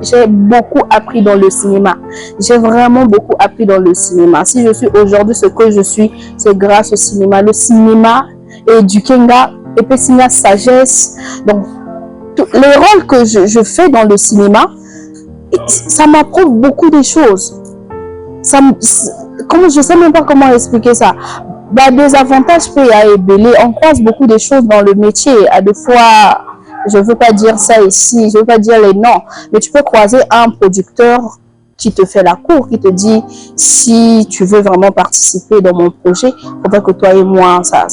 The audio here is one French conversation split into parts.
J'ai beaucoup appris dans le cinéma. J'ai vraiment beaucoup appris dans le cinéma. Si je suis aujourd'hui ce que je suis, c'est grâce au cinéma. Le cinéma éduque et puis la sagesse. Donc, les rôles que je fais dans le cinéma, ça m'apprend beaucoup de choses. Je ne sais même pas comment expliquer ça. Bah, des avantages peut y avoir. On croise beaucoup de choses dans le métier. À deux fois, je ne veux pas dire ça ici, je ne veux pas dire les noms, mais tu peux croiser un producteur qui te fait la cour, qui te dit si tu veux vraiment participer dans mon projet, il faudrait que toi et moi, ça.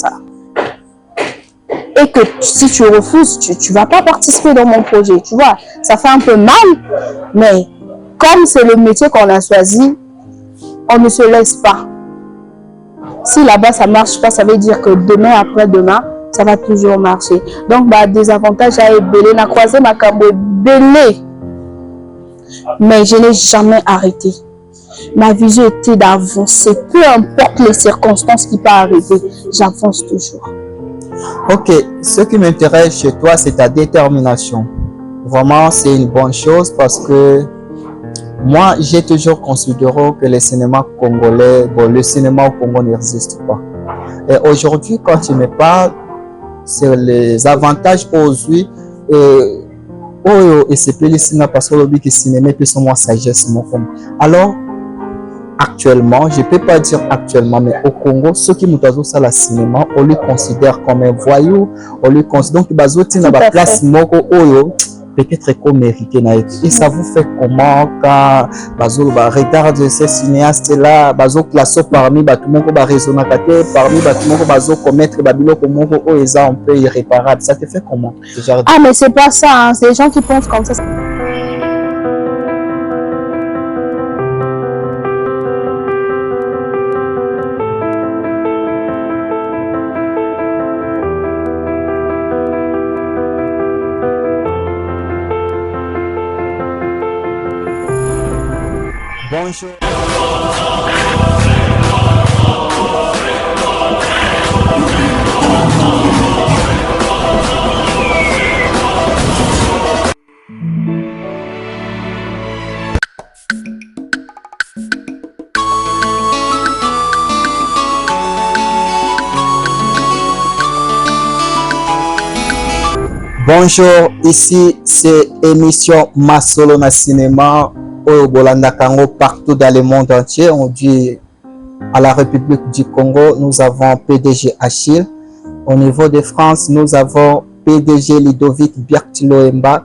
Et que si tu refuses, tu ne vas pas participer dans mon projet, tu vois. Ça fait un peu mal, mais comme c'est le métier qu'on a choisi, on ne se laisse pas. Si là-bas ça ne marche pas, ça veut dire que demain, après-demain, ça va toujours marcher. Donc, bah, des avantages à Ebélé, n'a croisé ma cambo Ebélé. Mais je n'ai jamais arrêté. Ma vision était d'avancer. Peu importe les circonstances qui peuvent arriver, j'avance toujours. Ok, ce qui m'intéresse chez toi, c'est ta détermination. Vraiment, c'est une bonne chose parce que moi, j'ai toujours considéré que le cinéma congolais, le cinéma au Congo n'existe pas. Et aujourd'hui, quand tu me parles, c'est les avantages aujourd'hui et c'est plus le cinéma parce que le cinéma plus ou moins sagesse. Alors, actuellement, je ne peux pas dire actuellement, mais au Congo, ceux qui nous ont ça le cinéma, on les considère comme un voyou, on les considère donc ils ont la place peut-être qu'on mérite. Et ça vous fait comment quand vous regardez ces cinéastes là, vous classez parmi tout le monde raisonner parmi tout le monde commettre des un peu irréparables. Ça te fait comment? Ah mais c'est pas ça, hein. C'est les gens qui pensent comme ça. Bonjour. Bonjour, ici c'est émission Masolo na cinéma. Au Bolanda Congo, partout dans le monde entier. On dit à la République du Congo, nous avons PDG Achille. Au niveau de France, nous avons PDG Ludovic Bertiloemba.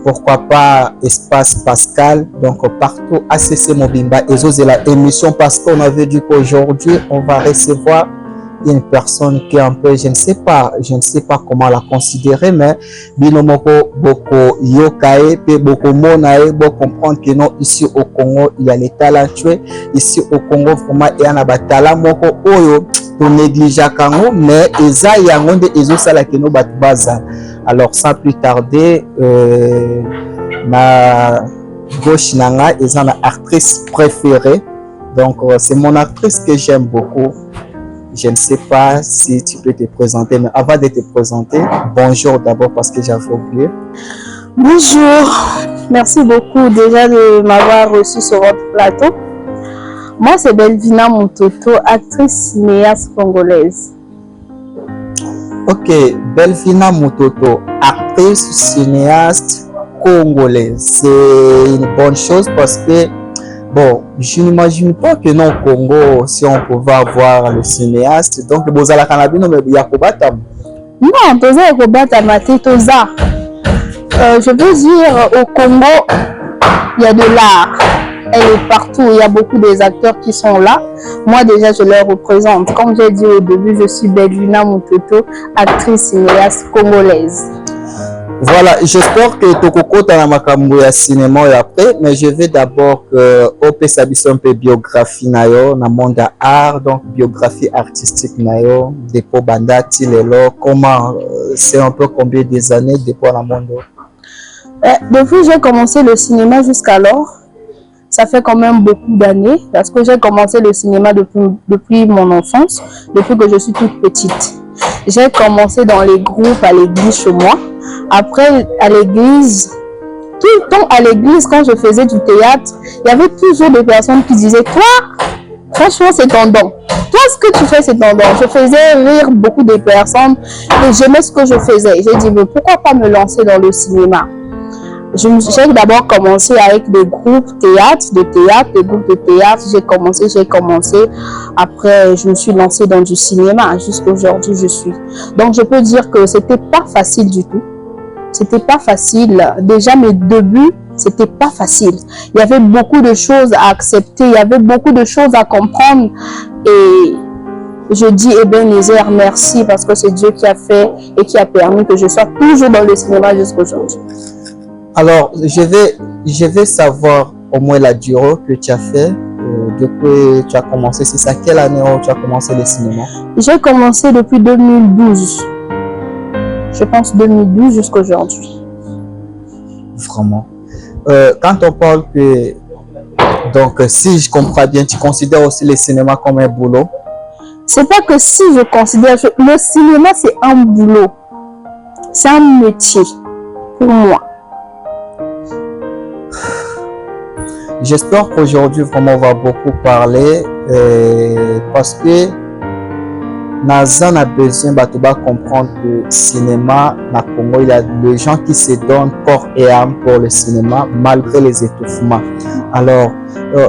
Pourquoi pas Espace Pascal. Donc partout, ACC Mobimba. Et c'est la émission parce qu'on avait dit qu'aujourd'hui, on va recevoir une personne qui est un peu, je ne sais pas comment la considérer, mais binomoko beaucoup yokae, beaucoup monae, beaucoup comprendre que non, ici au Congo, il y a les talentueux, ici au Congo, vraiment, il y a des talents, moko oyo, pour négliger Congo, mais eza yangonde ezo sala que no batubaza. Alors, sans plus tarder, ma gauche nanga, eza ma actrice préférée, donc c'est mon actrice que j'aime beaucoup. Je ne sais pas si tu peux te présenter, mais avant de te présenter, bonjour d'abord parce que j'avais oublié. Bonjour, merci beaucoup déjà de m'avoir reçu sur votre plateau. Moi, c'est Belvina Mutoto, actrice cinéaste congolaise. Ok, Belvina Mutoto, actrice cinéaste congolaise. C'est une bonne chose parce que bon, je n'imagine pas que non au Congo, si on pouvait avoir le cinéaste, donc bozala kanabino mais yakobata. Non, toza yakobata mate toza. Je veux dire au Congo, il y a de l'art. Elle est partout, il y a beaucoup des acteurs qui sont là. Moi déjà je les représente. Comme j'ai dit au début, je suis Belvina Mutoto, actrice cinéaste congolaise. Voilà, j'espère que Tokoko dans makambo ya cinéma et après, mais je vais d'abord opé sabiso un peu biographie nayo na monde art, donc biographie artistique nayo depuis bandati lelo, comment c'est un peu combien des années depuis la monde. Depuis j'ai commencé le cinéma jusqu'alors, ça fait quand même beaucoup d'années parce que j'ai commencé le cinéma depuis mon enfance, depuis que je suis toute petite. J'ai commencé dans les groupes à l'église chez moi. Après, à l'église, tout le temps à l'église, quand je faisais du théâtre, il y avait toujours des personnes qui disaient, toi, franchement, c'est ton don. Toi, ce que tu fais, c'est ton don. Je faisais rire beaucoup de personnes et j'aimais ce que je faisais. J'ai dit, mais pourquoi pas me lancer dans le cinéma? J'ai d'abord commencé avec des groupes des groupes de théâtre. J'ai commencé. Après, je me suis lancée dans du cinéma. Jusqu'à aujourd'hui, je suis. Donc, je peux dire que c'était pas facile du tout. C'était pas facile. Déjà, mes débuts, c'était pas facile. Il y avait beaucoup de choses à accepter. Il y avait beaucoup de choses à comprendre. Et je dis Ebenezer, merci parce que c'est Dieu qui a fait et qui a permis que je sois toujours dans le cinéma jusqu'à aujourd'hui. Alors, je vais savoir au moins la durée que tu as fait depuis tu as commencé. C'est ça, quelle année tu as commencé le cinéma? J'ai commencé depuis 2012. Je pense 2012 jusqu'à aujourd'hui. Vraiment. Quand on parle que, donc si je comprends bien, tu considères aussi le cinéma comme un boulot? C'est pas que si je considère, le cinéma c'est un boulot. C'est un métier pour moi. J'espère qu'aujourd'hui, vraiment, on va beaucoup parler parce que Nazan a besoin de comprendre que le cinéma, na Congo, il y a des gens qui se donnent corps et âme pour le cinéma malgré les étouffements. Alors,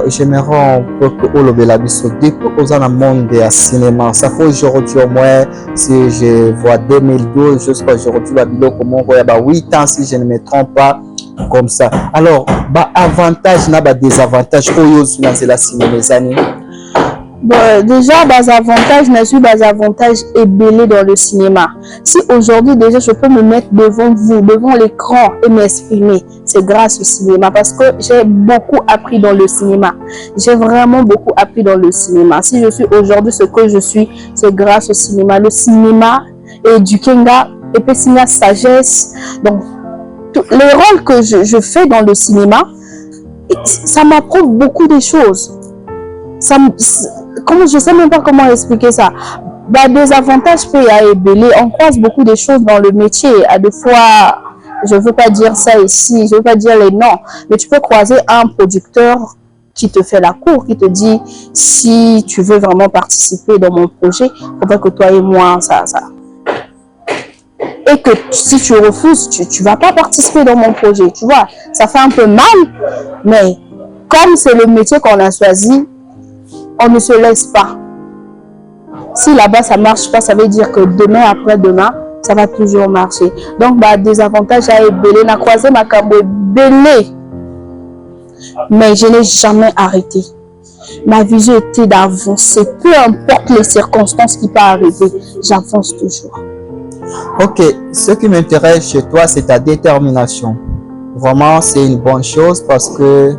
j'aimerais un peu que Olobelabiso, dès que vous avez un monde de cinéma, ça fait aujourd'hui au moins, si je vois 2012 jusqu'à aujourd'hui, comment il y a 8 ans, si je ne me trompe pas, comme ça. Alors, avantage na désavantage dans la cinéma. Déjà, avantage est belé dans le cinéma. Si aujourd'hui déjà je peux me mettre devant vous, devant l'écran et m'exprimer, c'est grâce au cinéma parce que j'ai beaucoup appris dans le cinéma. J'ai vraiment beaucoup appris dans le cinéma. Si je suis aujourd'hui ce que je suis, c'est grâce au cinéma. Le cinéma est du Kenga et puis c'est la sagesse. Donc, les rôles que je fais dans le cinéma, ça m'apprend beaucoup de choses. Je ne sais même pas comment expliquer ça. Des avantages peut y avoir. On croise beaucoup de choses dans le métier. À des fois, je ne veux pas dire ça ici, je ne veux pas dire les noms, mais tu peux croiser un producteur qui te fait la cour, qui te dit si tu veux vraiment participer dans mon projet, il faudrait que toi et moi, ça. Et que si tu refuses, tu vas pas participer dans mon projet, tu vois. Ça fait un peu mal, mais comme c'est le métier qu'on a choisi, on ne se laisse pas. Si là-bas ça marche pas, ça veut dire que demain après-demain, ça va toujours marcher. Donc, des avantages à Ebélé, n'a croisé ma cabo belé. Mais je n'ai jamais arrêté. Ma vision était d'avancer. Peu importe les circonstances qui peuvent arriver, j'avance toujours. Ok, ce qui m'intéresse chez toi, c'est ta détermination. Vraiment, c'est une bonne chose parce que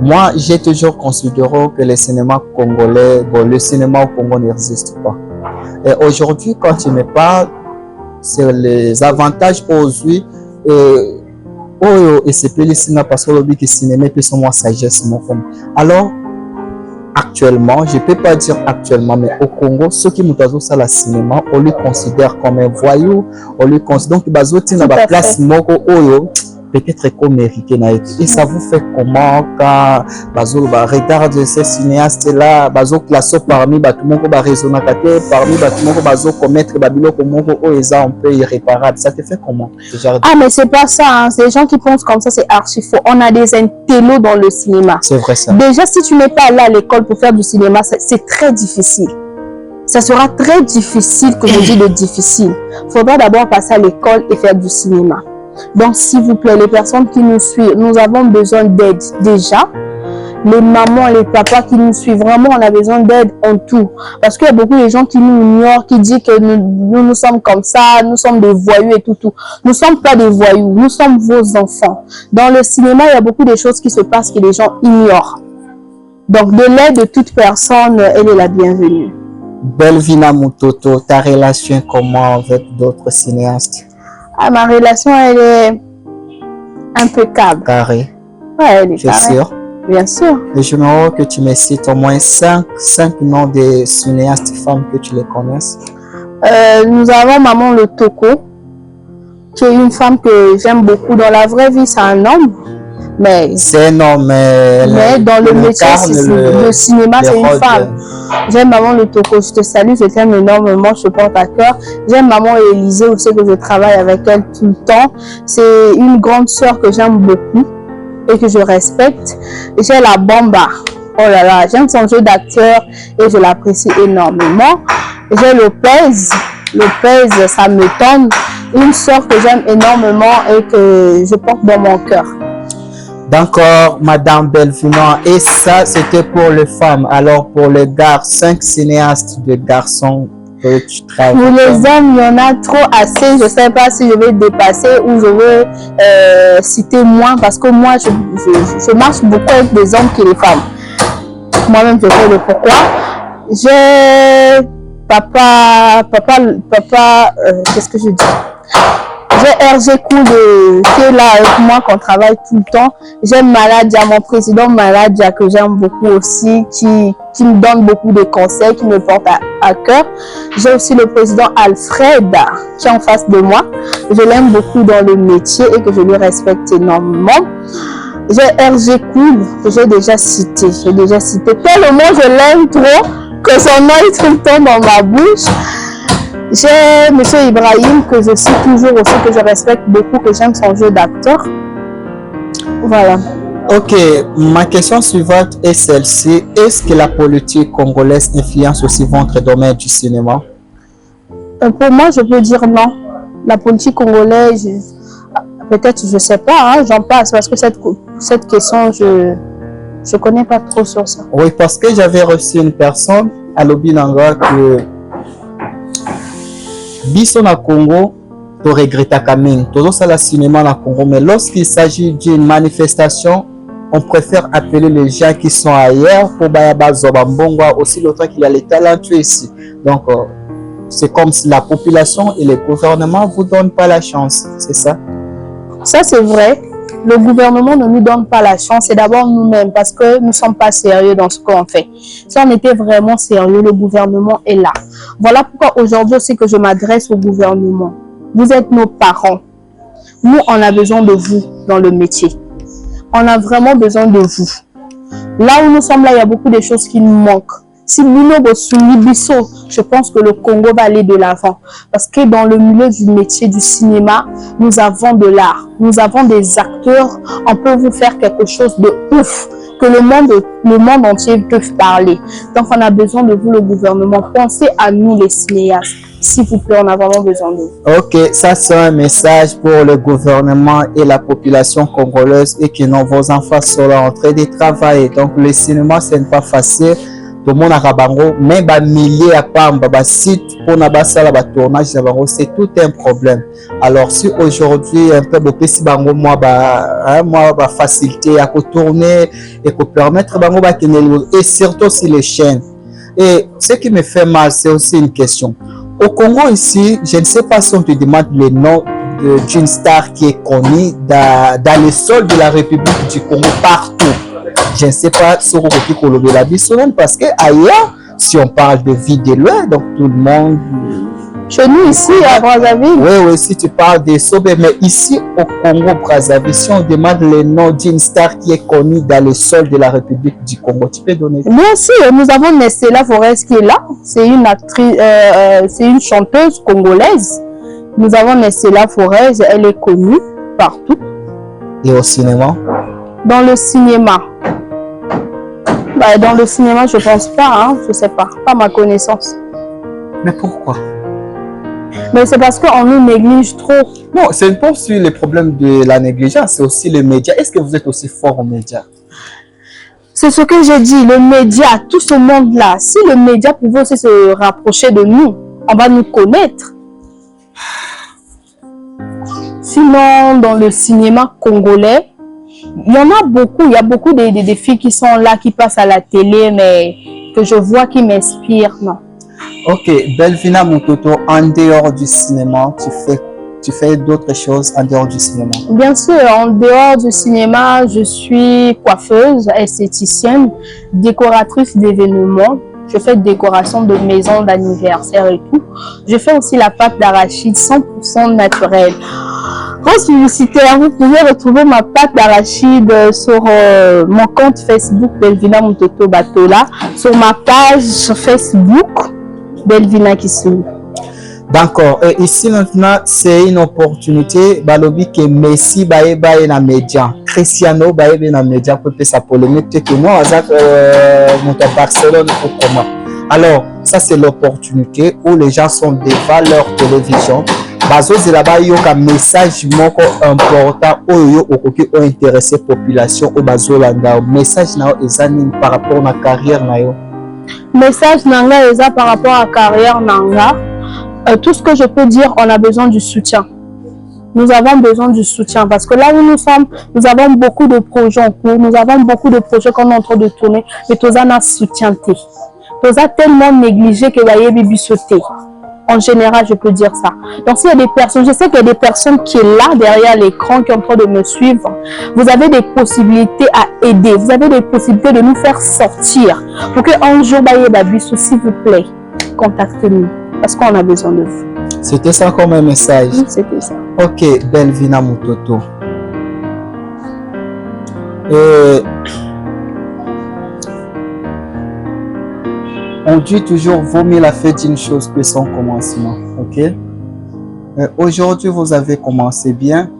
moi, j'ai toujours considéré que le cinéma congolais, le cinéma au Congo n'existe pas. Et aujourd'hui, quand tu me parles, c'est les avantages aujourd'hui. Et c'est plus le cinéma parce que le cinéma peut être moins sagesse. Alors, actuellement, je ne peux pas dire actuellement, mais au Congo, ceux qui nous ont ça le cinéma, on le considère comme un voyou, on le considère donc il y a une place peut-être comme mérité. Et ça vous fait comment quand vous regardez ces cinéastes là, vous classez parmi tout le monde qui raisonne parmi tout le monde qui commettre un peu irréparable. Ça te fait comment? Ah, mais c'est pas ça, hein. C'est les gens qui pensent comme ça, c'est archi faux. On a des intellos dans le cinéma. C'est vrai ça. Déjà, si tu n'es pas là à l'école pour faire du cinéma, c'est très difficile. Ça sera très difficile, que je dis de difficile. Il faudra d'abord passer à l'école et faire du cinéma. Donc, s'il vous plaît, les personnes qui nous suivent, nous avons besoin d'aide déjà. Les mamans, les papas qui nous suivent, vraiment, on a besoin d'aide en tout. Parce qu'il y a beaucoup de gens qui nous ignorent, qui disent que nous sommes comme ça, nous sommes des voyous et tout. Nous ne sommes pas des voyous, nous sommes vos enfants. Dans le cinéma, il y a beaucoup de choses qui se passent que les gens ignorent. Donc, de l'aide de toute personne, elle est la bienvenue. Belvina Mutoto, ta relation comment avec d'autres cinéastes? Ah, ma relation, elle est impeccable. Carré. Ouais, elle est carrée. Sûr. Bien sûr. Et je me que tu me cites au moins 5 noms de cinéastes femmes que tu les connaisses. Nous avons Maman Le Toko. qui est une femme que j'aime beaucoup. Dans la vraie vie, c'est un homme. Mais c'est un homme, mais dans le métier, le cinéma, c'est une femme. J'aime Maman Le Toko, je te salue, je t'aime énormément, je te porte à cœur. J'aime Maman Élisée aussi, que je travaille avec elle tout le temps. C'est une grande sœur que j'aime beaucoup et que je respecte. Et j'ai la Bamba. Oh là là, j'aime son jeu d'acteur et je l'apprécie énormément. J'ai Lopez. Lopez, ça me tente. Une sœur que j'aime énormément et que je porte dans mon cœur. D'accord, Madame Belvina. Et ça, c'était pour les femmes. Alors, pour les gars, 5 cinéastes de garçons que tu travailles. Pour les hommes, il y en a trop assez. Je ne sais pas si je vais dépasser ou je vais citer moins. Parce que moi, je marche beaucoup avec des hommes que les femmes. Moi-même, je sais le pourquoi. J'ai qu'est-ce que je dis? J'ai RG Cool qui est là avec moi, qu'on travaille tout le temps. J'ai Maladia, mon président Maladia, que j'aime beaucoup aussi, qui me donne beaucoup de conseils, qui me porte à cœur. J'ai aussi le président Alfred, qui est en face de moi. Je l'aime beaucoup dans le métier et que je lui respecte énormément. J'ai RG Cool, que j'ai déjà cité. Tellement je l'aime trop que son nom est tout le temps dans ma bouche. J'ai M. Ibrahim, que je cite toujours aussi, que je respecte beaucoup, que j'aime son jeu d'acteur. Voilà. Ok, ma question suivante est celle-ci. Est-ce que la politique congolaise influence aussi votre domaine du cinéma? Pour moi, je peux dire non. La politique congolaise, peut-être, je ne sais pas, hein, j'en passe, parce que cette question, je ne connais pas trop sur ça. Oui, parce que j'avais reçu une personne à Lobinanga que biso na Congo, to regretta Kaming, todo ça la cinéma na Congo, mais lorsqu'il s'agit d'une manifestation, on préfère appeler les gens qui sont ailleurs pour Bayaba Zobambongo, aussi longtemps qu'il y a les talentueux ici. Donc, c'est comme si la population et les gouvernements ne vous donnent pas la chance, c'est ça? Ça, c'est vrai. Le gouvernement ne nous donne pas la chance, c'est d'abord nous-mêmes parce que nous ne sommes pas sérieux dans ce qu'on fait. Si on était vraiment sérieux, le gouvernement est là. Voilà pourquoi aujourd'hui aussi que je m'adresse au gouvernement. Vous êtes nos parents. Nous, on a besoin de vous dans le métier. On a vraiment besoin de vous. Là où nous sommes là, il y a beaucoup de choses qui nous manquent. Si nous je pense que le Congo va aller de l'avant. Parce que dans le milieu du métier du cinéma, nous avons de l'art. Nous avons des acteurs. On peut vous faire quelque chose de ouf. Que le monde entier peut parler. Donc, on a besoin de vous, le gouvernement. Pensez à nous, les cinéastes. S'il vous plaît, on a vraiment besoin de vous. Ok, ça c'est un message pour le gouvernement et la population congolaise et que vos enfants sont en train de travailler. Donc, le cinéma, ce n'est pas facile. Tout le monde a rabango, même milliers à pamba, site pour nabasala ba tournage c'est tout un problème. Alors si aujourd'hui un peu si bango moi facilité à tourner et pour permettre bango et surtout si les chaînes. Et ce qui me fait mal, c'est aussi une question. Au Congo ici, je ne sais pas si on te demande le nom d'une star qui est connue dans les sols de la République du Congo partout. Je ne sais pas si on peut la même parce que ailleurs, si on parle de vie de loin, donc tout le monde. Chez nous ici à Brazzaville. Oui, si tu parles de Sobé, mais ici au Congo Brazzaville, si on demande le nom d'une star qui est connue dans le sol de la République du Congo, tu peux donner? Bien sûr, nous avons Nestela Forez qui est là. C'est une actrice, c'est une chanteuse congolaise. Nous avons Nestela Forez, elle est connue partout. Et au cinéma? Dans le cinéma. Dans le cinéma, je pense pas, hein, je sais pas ma connaissance. Mais pourquoi? Mais c'est parce qu'on nous néglige trop. Non, c'est pas aussi le problème de la négligence, c'est aussi les médias. Est-ce que vous êtes aussi fort aux médias? C'est ce que j'ai dit, le média, tout ce monde-là. Si le média pouvait aussi se rapprocher de nous, on va nous connaître. Sinon, dans le cinéma congolais, il y en a beaucoup. Il y a beaucoup de filles qui sont là, qui passent à la télé, mais que je vois qui m'inspirent. Non. Ok, Belvina Mutoto, en dehors du cinéma, tu fais d'autres choses en dehors du cinéma? Bien sûr, en dehors du cinéma, je suis coiffeuse, esthéticienne, décoratrice d'événements. Je fais décoration de maisons d'anniversaire et tout. Je fais aussi la pâte d'arachide 100% naturelle. Grosse publicitaire, vous pouvez retrouver ma pâte d'arachide sur mon compte Facebook Belvina Mutoto Batola, sur ma page Facebook Belvina Kissou. D'accord. Et ici maintenant, c'est une opportunité. Balobi que Messi bae na média, Cristiano bae na média pour faire sa polémique que moi, monte à Barcelone ou comment. Alors, ça c'est l'opportunité où les gens sont devant leur télévision. Bazo là-bas il y a un message important où intéressé population au bazo landa. Message na par rapport à la carrière na yo. Message nanga eza par rapport à la carrière nanga. Tout ce que je peux dire, on a besoin du soutien. Nous avons besoin du soutien parce que là où nous sommes, nous avons beaucoup de projets en cours, nous avons beaucoup de projets qu'on est en train de tourner, mais tous en a soutien. Tous a tellement négligé que va y sauter. En général, je peux dire ça. Donc, s'il y a des personnes, je sais qu'il y a des personnes qui sont là derrière l'écran, qui sont en train de me suivre. Vous avez des possibilités à aider. Vous avez des possibilités de nous faire sortir. Pour qu'un jour, s'il vous plaît, contactez-nous. Parce qu'on a besoin de vous. C'était ça comme un message? Oui, c'était ça. Ok, Belvina Mutoto. On dit toujours, vaut mieux la fête d'une chose que son commencement. Ok? Aujourd'hui, vous avez commencé bien.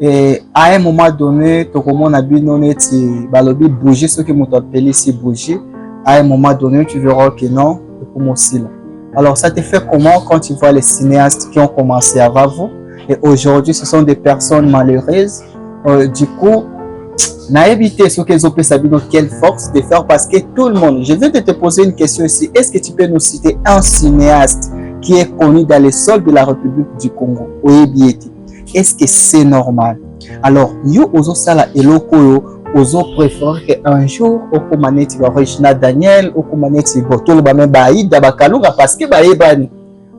Et à un moment donné, tout comme on a vu, on est bouger, ce que vous appelez ici bouger. À un moment donné, tu verras que non, c'est comme aussi là. Alors, ça te fait comment quand tu vois les cinéastes qui ont commencé avant vous et aujourd'hui, ce sont des personnes malheureuses. Du coup, n'a évité ce qu'ils ont pu savoir quelle force de faire parce que tout le monde, je vais te poser une question ici. Est-ce que tu peux nous citer un cinéaste qui est connu dans les sols de la République du Congo? Est-ce que c'est normal? Alors, nous, aux sala et locaux, aux autres préfèrent qu'un jour, au commané, tu vas Regina Daniel, au commané, tu vas tout le monde, parce que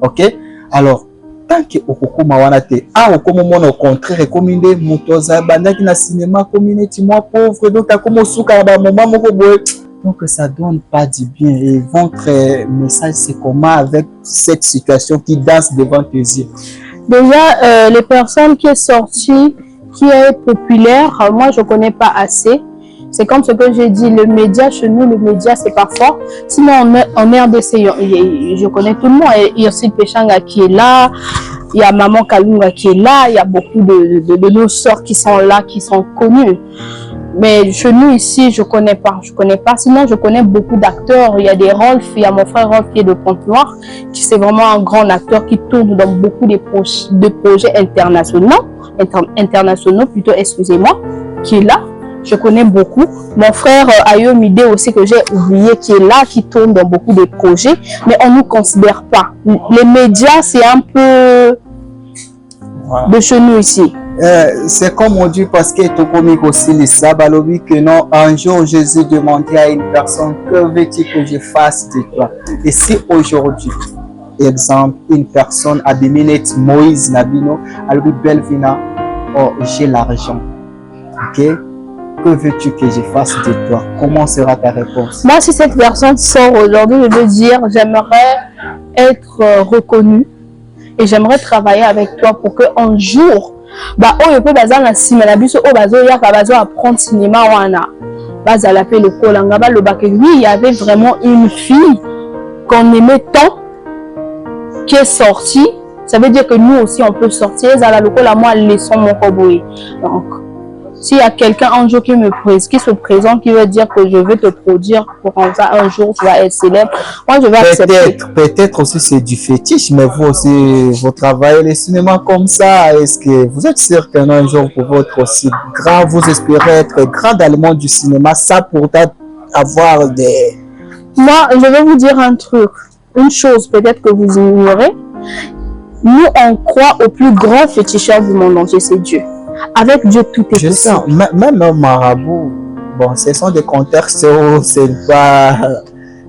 ok? Alors, tant que au Kokoma Wanate, au Komomon au contraire, comme il est Motoza, Bandaki na cinéma, communauté, moi pauvre, donc à comme au Souka, maman, donc ça donne pas du bien. Et votre message, c'est comment avec cette situation qui danse devant tes yeux? Déjà, les personnes qui sont sorties, qui est populaire, moi je connais pas assez. C'est comme ce que j'ai dit, le média, chez nous, le média c'est pas fort. Sinon en RDC, je connais tout le monde. Il y a aussi Pechanga qui est là, il y a Maman Kalunga qui est là, il y a beaucoup de nos sœurs qui sont là, qui sont connues. Mais chez nous ici, je connais pas. Sinon, je connais beaucoup d'acteurs. Il y a des Rolf, il y a mon frère Rolf qui est de Pointe-Noire, qui c'est vraiment un grand acteur qui tourne dans beaucoup de projets internationaux plutôt, excusez-moi, qui est là. Je connais beaucoup. Mon frère Ayomide aussi que j'ai oublié qui est là, qui tourne dans beaucoup de projets, mais on ne nous considère pas. Les médias, c'est un peu de chez nous ici. C'est comme on dit parce que tout comique aussi les sabalobi que non, un jour Jésus demandait à une personne que veux-tu que je fasse de toi? Et si aujourd'hui, exemple, une personne a déminé Moïse Nabino, alors Belvina, oh j'ai l'argent, ok? Que veux-tu que je fasse de toi? Comment sera ta réponse? Moi, si cette personne sort aujourd'hui, je veux dire, j'aimerais être reconnue et j'aimerais travailler avec toi pour qu'un jour, on peut baser la cinéma, apprendre cinéma, oui, il y avait vraiment une fille qu'on aimait tant qui est sortie. Ça veut dire que nous aussi on peut sortir. Donc, s'il y a quelqu'un un jour qui se présente, qui veut dire que je veux te produire pour ça, un jour tu vas être célèbre, moi je vais accepter. Peut-être aussi c'est du fétiche, mais vous aussi, vous travaillez le cinéma comme ça. Est-ce que vous êtes sûr qu'un jour vous pouvez être aussi grand, vous espérez être grand dans le monde du cinéma, ça pourrait avoir des... Moi, je vais vous dire un truc, une chose peut-être que vous ignorez. Nous, on croit au plus grand féticheur du monde entier, c'est Dieu. Avec Dieu, tout est possible. Même un marabout, bon, ce sont des contextes où c'est pas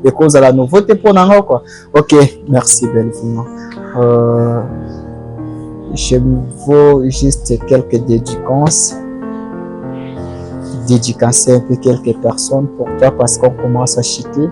des causes à la nouveauté pour nous, quoi. Ok, merci Belvina. Je veux juste quelques dédicaces. Dédicacer un peu quelques personnes pour toi parce qu'on commence à chuter.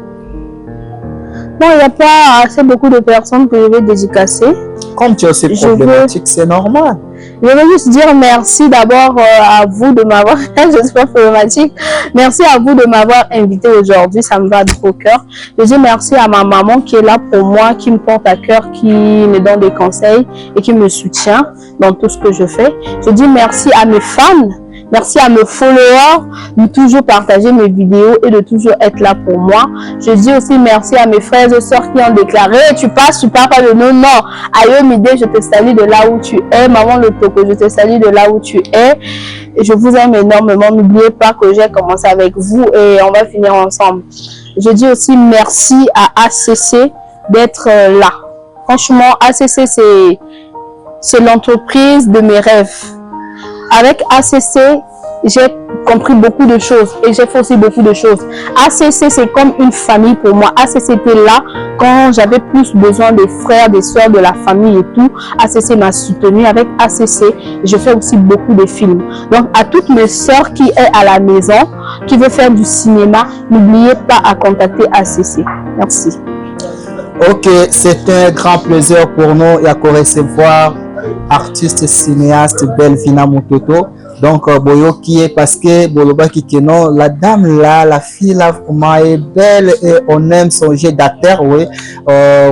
Bon, il n'y a pas assez beaucoup de personnes que je vais dédicacer. comme tu es aussi problématique, c'est normal. Je veux juste dire merci d'abord à vous de m'avoir, je suis pas problématique, merci à vous de m'avoir invité aujourd'hui, ça me va au cœur. Je dis merci à ma maman qui est là pour moi, qui me porte à cœur, qui me donne des conseils et qui me soutient dans tout ce que je fais. Je dis merci à mes fans. Merci à mes followers de toujours partager mes vidéos et de toujours être là pour moi. Je dis aussi merci à mes frères et sœurs qui ont déclaré « Tu passes, tu pars pas de nous. » Non, Ayomide, je te salue de là où tu es. Maman Lotoko, je te salue de là où tu es. Et je vous aime énormément. N'oubliez pas que j'ai commencé avec vous et on va finir ensemble. Je dis aussi merci à ACC d'être là. Franchement, ACC, c'est l'entreprise de mes rêves. Avec ACC, j'ai compris beaucoup de choses et j'ai fait aussi beaucoup de choses. ACC, c'est comme une famille pour moi. ACC était là quand j'avais plus besoin des frères, des soeurs, de la famille et tout. ACC m'a soutenu. Avec ACC, je fais aussi beaucoup de films. Donc, à toutes mes soeurs qui est à la maison, qui veut faire du cinéma, n'oubliez pas à contacter ACC. Merci. Ok, c'est un grand plaisir pour nous et à recevoir artiste cinéaste Belvina Mutoto. Donc boyo qui est parce que boloba kikeno, la dame là, la fille là vraiment est belle et on aime son jet d'acteur. Oui,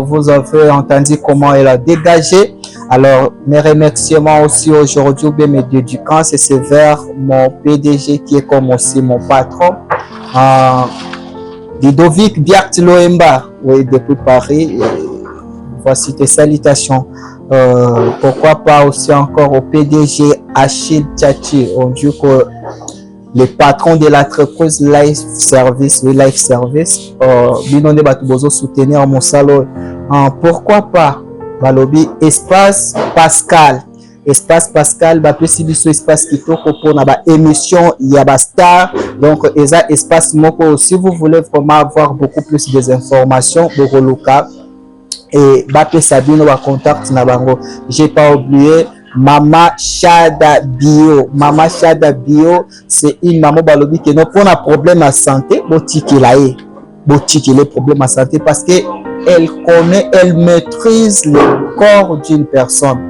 vous avez entendu comment elle a dégagé. Alors mes remerciements aussi aujourd'hui, mes dédicaces, c'est vers mon PDG qui est comme aussi mon patron, Ludovic Biart-Loemba, oui, depuis Paris. Voici tes salutations. Pourquoi pas aussi encore au PDG Achille Tchachi, on dit que le patron de l'entreprise Life Service, oui, Life Service, binonde batubozo soutenir mon salon. Pourquoi pas balobi Espace Pascal. Espace Pascal, bah si biso espace qui faut pour na ba émission il y a ba star. Donc eza espace moko, si vous voulez vraiment avoir beaucoup plus des informations pour Luka et Bape Sabino va contact na bango. J'ai pas oublié Mama Shada Bio. Mama Shada Bio, c'est une maman balobi qui n'a pas de problème à santé, botiki les problèmes à santé parce que elle connaît, elle maîtrise le corps d'une personne.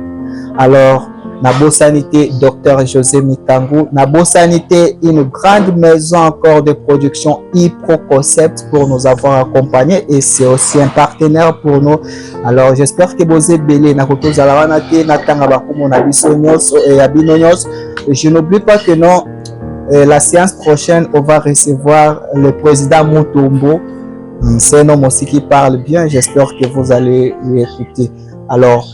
Alors, Nabo Sanité, Dr José Mitangu, Nabo Sanité, une grande maison encore de production Hypro Concept pour nous avoir accompagnés et c'est aussi un partenaire pour nous. Alors, j'espère que vous êtes belé. Je n'oublie pas que non, la séance prochaine, on va recevoir le président Mutombo. C'est un homme aussi qui parle bien. J'espère que vous allez lui écouter. Alors,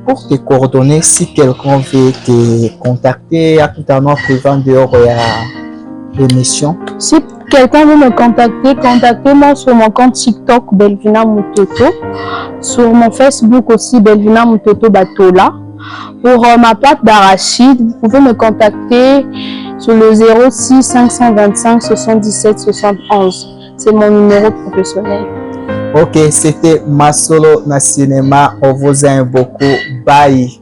pour te coordonner, si quelqu'un veut te contacter, à tout à l'heure, prévent dehors à l'émission. Si quelqu'un veut me contacter, contactez-moi sur mon compte TikTok Belvina Mutoto, sur mon Facebook aussi Belvina Mutoto Batola. Pour ma pâte d'arachide, vous pouvez me contacter sur le 06 525 77 71. C'est mon numéro professionnel. Ok, c'était Masolo na cinéma. On vous aime beaucoup. Bye.